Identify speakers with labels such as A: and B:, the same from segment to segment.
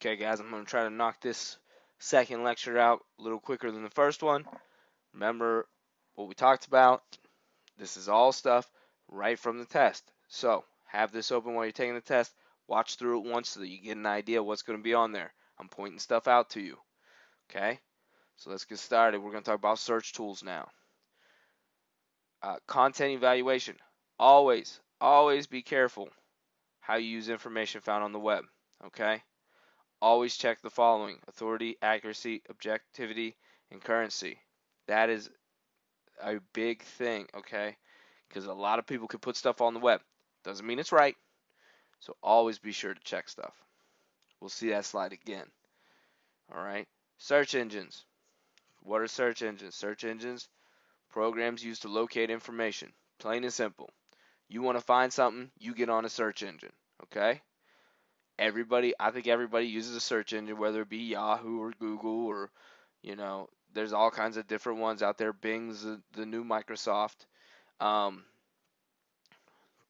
A: Okay, guys, I'm going to try to knock this second lecture out a little quicker than the first one. Remember what we talked about. This is all stuff right from the test. So have this open while you're taking the test. Watch through it once so that you get an idea what's going to be on there. I'm pointing stuff out to you. Okay? So let's get started. We're going to talk about search tools now. Content evaluation. Always be careful how you use information found on the web. Okay? Always check the following: authority, accuracy, objectivity, and currency. That is a big thing, okay? Because a lot of people can put stuff on the web. Doesn't mean it's right. So always be sure to check stuff. We'll see that slide again. All right. Search engines. What are search engines? Search engines, programs used to locate information. Plain and simple. You want to find something, you get on a search engine, okay? I think everybody uses a search engine, whether it be Yahoo or Google or, there's all kinds of different ones out there. Bing's the new Microsoft.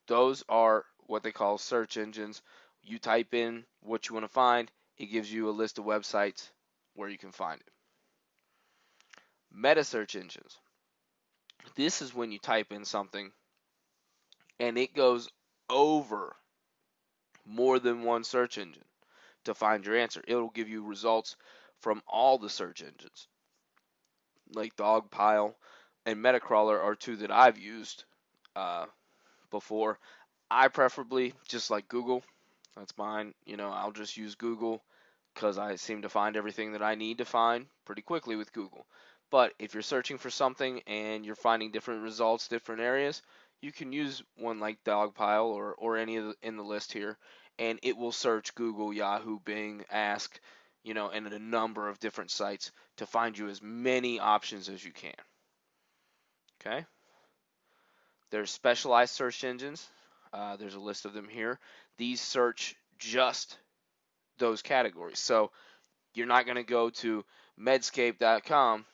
A: Those are what they call search engines. You type in what you want to find, it gives you a list of websites where you can find it. Meta search engines. This is when you type in something and it goes over more than one search engine to find your answer. It'll give you results from all the search engines. Like Dogpile and Metacrawler are two that I've used before. I preferably just like Google. That's mine. I'll just use Google because I seem to find everything that I need to find pretty quickly with Google. But if you're searching for something and you're finding different results, different areas, you can use one like Dogpile or any of in the list here, and it will search Google, Yahoo, Bing, Ask, and a number of different sites to find you as many options as you can. Okay? There's specialized search engines. There's a list of them here. These search just those categories. So you're not going to go to medscape.com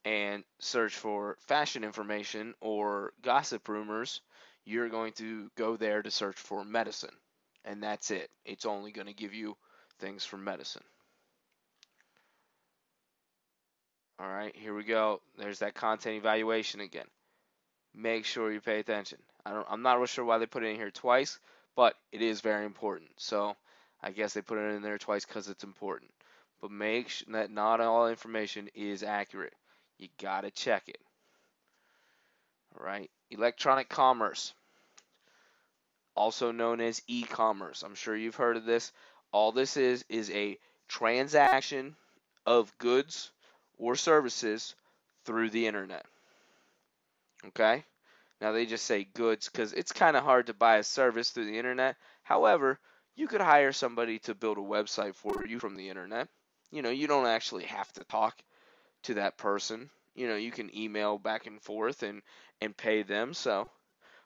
A: and search for fashion information or gossip rumors. You're going to go there to search for medicine, and that's it. It's only going to give you things from medicine. All right, here we go. There's that content evaluation again. Make sure you pay attention. I'm not real sure why they put it in here twice, but it is very important. So I guess they put it in there twice because it's important. But make sure that not all information is accurate. You gotta check it. All right. Electronic commerce, also known as e-commerce. I'm sure you've heard of this. All this is a transaction of goods or services through the internet. Okay? Now they just say goods because it's kind of hard to buy a service through the internet. However, you could hire somebody to build a website for you from the internet. You don't actually have to talk to that person. You can email back and forth and pay them. So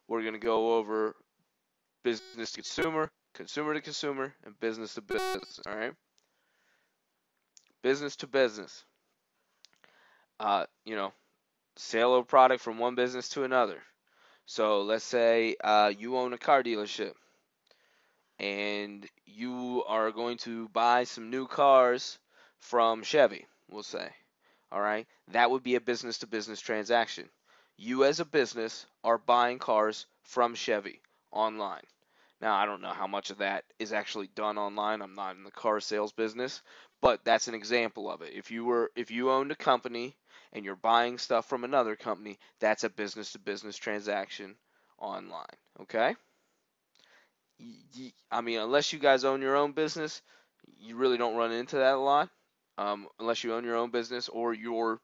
A: we're going to go over business to consumer, consumer to consumer, and business to business. All right? Business to business. Sale of product from one business to another. So let's say you own a car dealership and you are going to buy some new cars from Chevy, we'll say. All right? That would be a business to business transaction. You as a business are buying cars from Chevy online. Now, I don't know how much of that is actually done online. I'm not in the car sales business, but that's an example of it. If you owned a company and you're buying stuff from another company, that's a business to business transaction online, okay? I mean, unless you guys own your own business, you really don't run into that a lot. Unless you own your own business or you're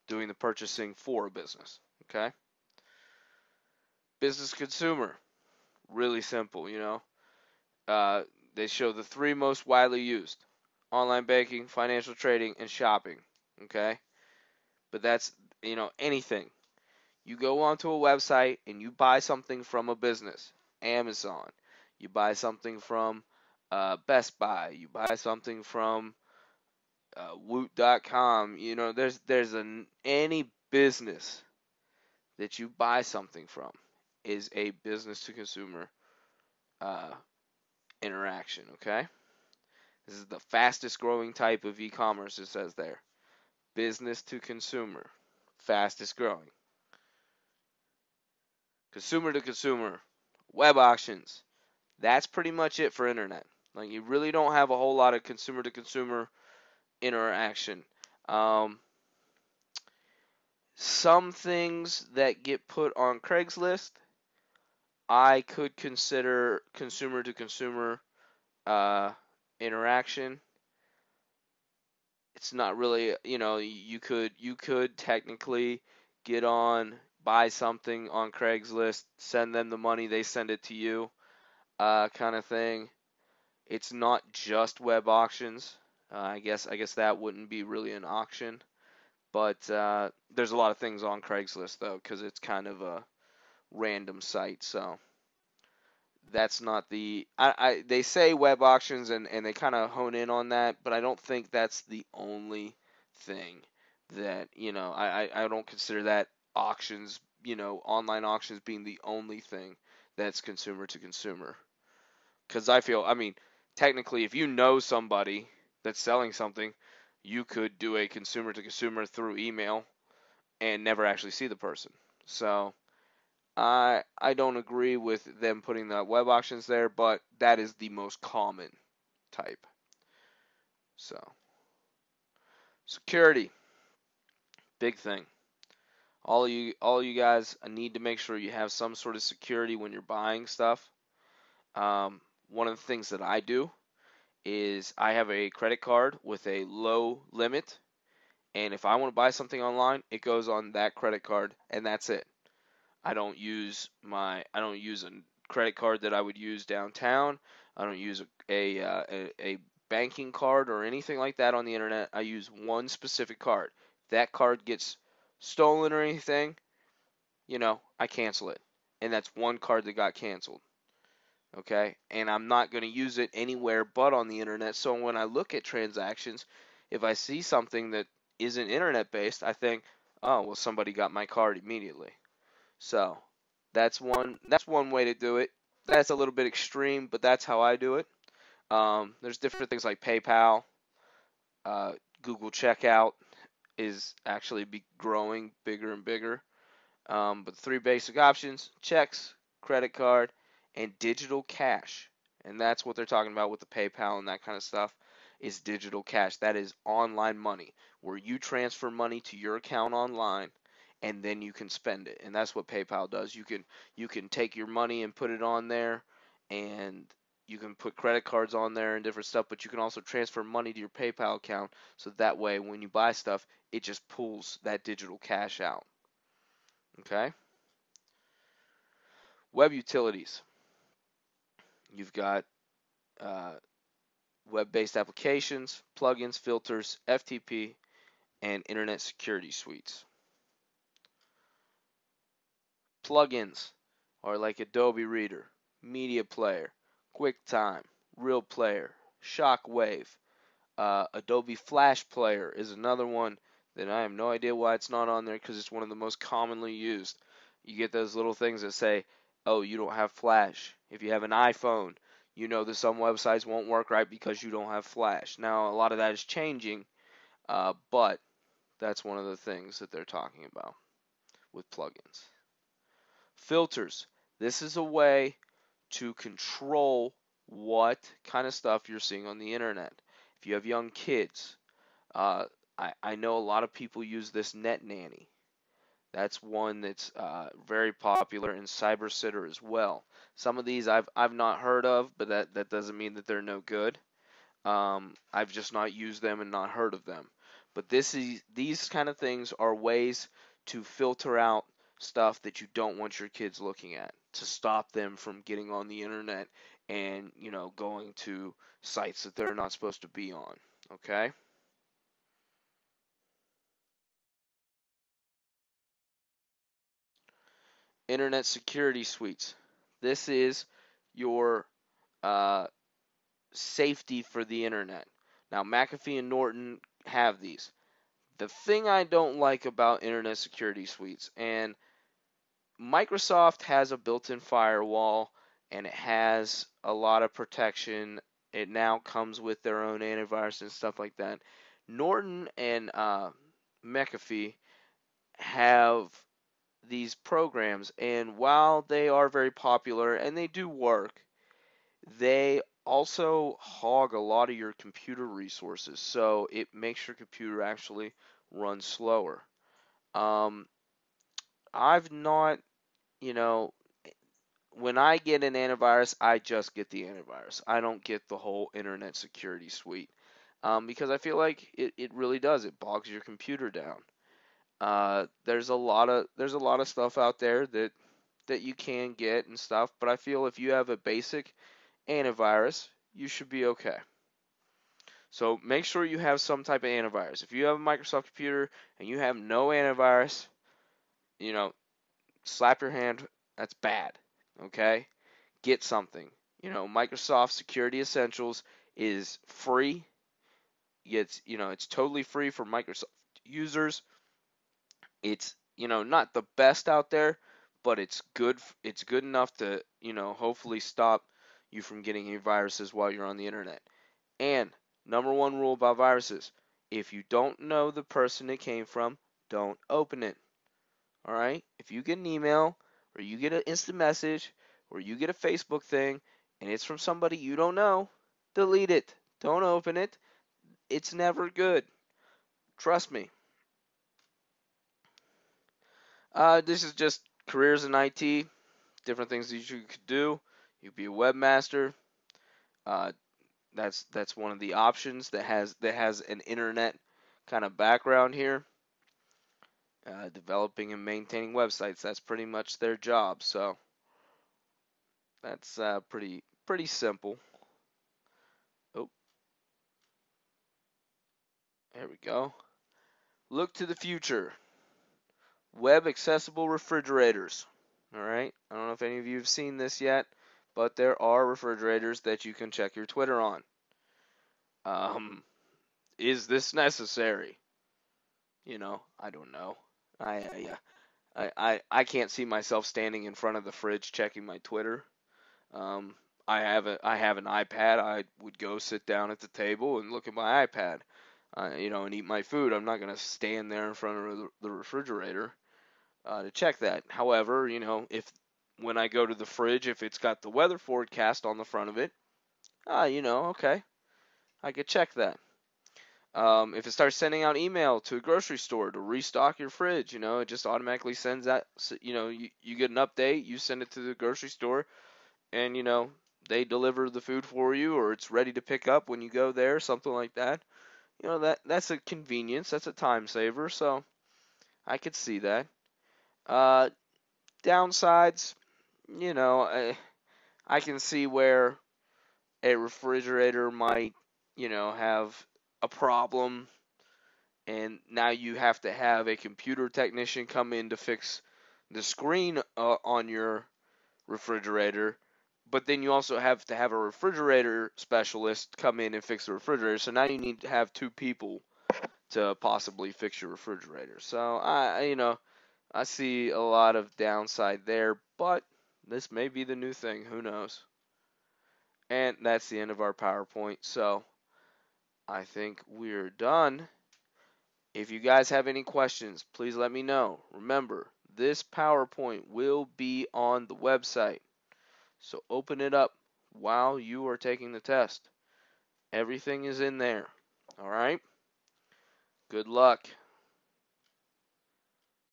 A: doing the purchasing for a business, okay? Business consumer, really simple, they show the three most widely used: online banking, financial trading, and shopping, okay? But that's, anything. You go onto a website and you buy something from a business, Amazon. You buy something from Best Buy. You buy something from Woot.com. There's any business that you buy something from is a business to consumer interaction, okay? This is the fastest growing type of e-commerce, it says there. Business to consumer, fastest growing. Consumer to consumer, web auctions. That's pretty much it for internet. Like, you really don't have a whole lot of consumer to consumer interaction. Some things that get put on Craigslist, I could consider consumer to consumer interaction. It's not really, you could technically get on, buy something on Craigslist, send them the money, they send it to you, kind of thing. It's not just web auctions. I guess that wouldn't be really an auction, but there's a lot of things on Craigslist though, because it's kind of a random site. So that's not the they say web auctions, and they kind of hone in on that, but I don't think that's the only thing that, I don't consider that auctions, online auctions being the only thing that's consumer to consumer. Because I mean, technically, if you know somebody that's selling something, you could do a consumer to consumer through email and never actually see the person. So I don't agree with them putting the web auctions there, but that is the most common type. So security, big thing. All you guys need to make sure you have some sort of security when you're buying stuff. One of the things that I do is I have a credit card with a low limit, and if I want to buy something online, it goes on that credit card, and that's it. I don't use a credit card that I would use downtown. I don't use a banking card or anything like that on the internet. I use one specific card. If that card gets stolen or anything, I cancel it. And that's one card that got canceled. Okay? And I'm not going to use it anywhere but on the internet. So when I look at transactions, if I see something that isn't internet based, I think, oh, well, somebody got my card immediately. So that's one way to do it. That's a little bit extreme, but that's how I do it. There's different things like PayPal, uh, Google Checkout is actually growing bigger and bigger. But three basic options: checks, credit card, and digital cash. And that's what they're talking about with the PayPal and that kind of stuff, is digital cash. That is online money, where you transfer money to your account online and then you can spend it. And that's what PayPal does. You can take your money and put it on there, and you can put credit cards on there and different stuff, but you can also transfer money to your PayPal account, so that way when you buy stuff, it just pulls that digital cash out. Okay? Web utilities. You've got uh, web-based applications, plugins, filters, FTP, and internet security suites. Plugins are like Adobe Reader, Media Player, QuickTime, Real Player, Shockwave. Adobe Flash Player is another one that I have no idea why it's not on there, because it's one of the most commonly used. You get those little things that say, oh, you don't have Flash. If you have an iPhone, you know that some websites won't work right because you don't have Flash. Now, a lot of that is changing, but that's one of the things that they're talking about with plugins. Filters. This is a way to control what kind of stuff you're seeing on the internet. If you have young kids, I know a lot of people use this Net Nanny. That's one that's very popular, and Cyber Sitter as well. Some of these I've not heard of, but that doesn't mean that they're no good. I've just not used them and not heard of them. But these kind of things are ways to filter out stuff that you don't want your kids looking at, to stop them from getting on the internet and, going to sites that they're not supposed to be on. Okay? Internet security suites. This is your uh, safety for the internet. Now, McAfee and Norton have these. The thing I don't like about internet security suites, and Microsoft has a built-in firewall, and it has a lot of protection it now comes with their own antivirus and stuff like that. Norton and McAfee have these programs, and while they are very popular and they do work, they also hog a lot of your computer resources, so it makes your computer actually run slower. Um, I've not, you know, when I get an antivirus, I just get the antivirus. I don't get the whole internet security suite, because I feel like it really does. It bogs your computer down. There's a lot of stuff out there that you can get and stuff, but I feel if you have a basic antivirus, you should be okay. So make sure you have some type of antivirus. If you have a Microsoft computer and you have no antivirus, you know, slap your hand. That's bad. Okay? Get something. Microsoft Security Essentials is free. It's totally free for Microsoft users. It's, not the best out there, but it's good. It's good enough to, hopefully stop you from getting any viruses while you're on the internet. And number one rule about viruses: if you don't know the person it came from, don't open it. All right? If you get an email or you get an instant message or you get a Facebook thing and it's from somebody you don't know, delete it. Don't open it. It's never good. Trust me. This is just careers in IT, different things that you could do. You could be a webmaster. Uh, that's one of the options that has an internet kind of background here. Developing and maintaining websites. That's pretty much their job. So that's pretty simple. Oh, there we go. Look to the future. Web accessible refrigerators. All right. I don't know if any of you have seen this yet, but there are refrigerators that you can check your Twitter on. Is this necessary? I don't know. I can't see myself standing in front of the fridge checking my Twitter. Um, I have an iPad. I would go sit down at the table and look at my iPad, and eat my food. I'm not gonna stand there in front of the refrigerator to check that. However, if when I go to the fridge, if it's got the weather forecast on the front of it, okay, I could check that. If it starts sending out email to a grocery store to restock your fridge, it just automatically sends that. You get an update, you send it to the grocery store, and they deliver the food for you, or it's ready to pick up when you go there, something like that. That's a convenience, that's a time saver, so I could see that. Uh, Downsides, I can see where a refrigerator might, have a problem, and now you have to have a computer technician come in to fix the screen on your refrigerator. But then you also have to have a refrigerator specialist come in and fix the refrigerator. So now you need to have two people to possibly fix your refrigerator. So I see a lot of downside there, but this may be the new thing. Who knows? And that's the end of our PowerPoint. So I think we're done. If you guys have any questions, please let me know. Remember, this PowerPoint will be on the website. So open it up while you are taking the test. Everything is in there. All right? Good luck.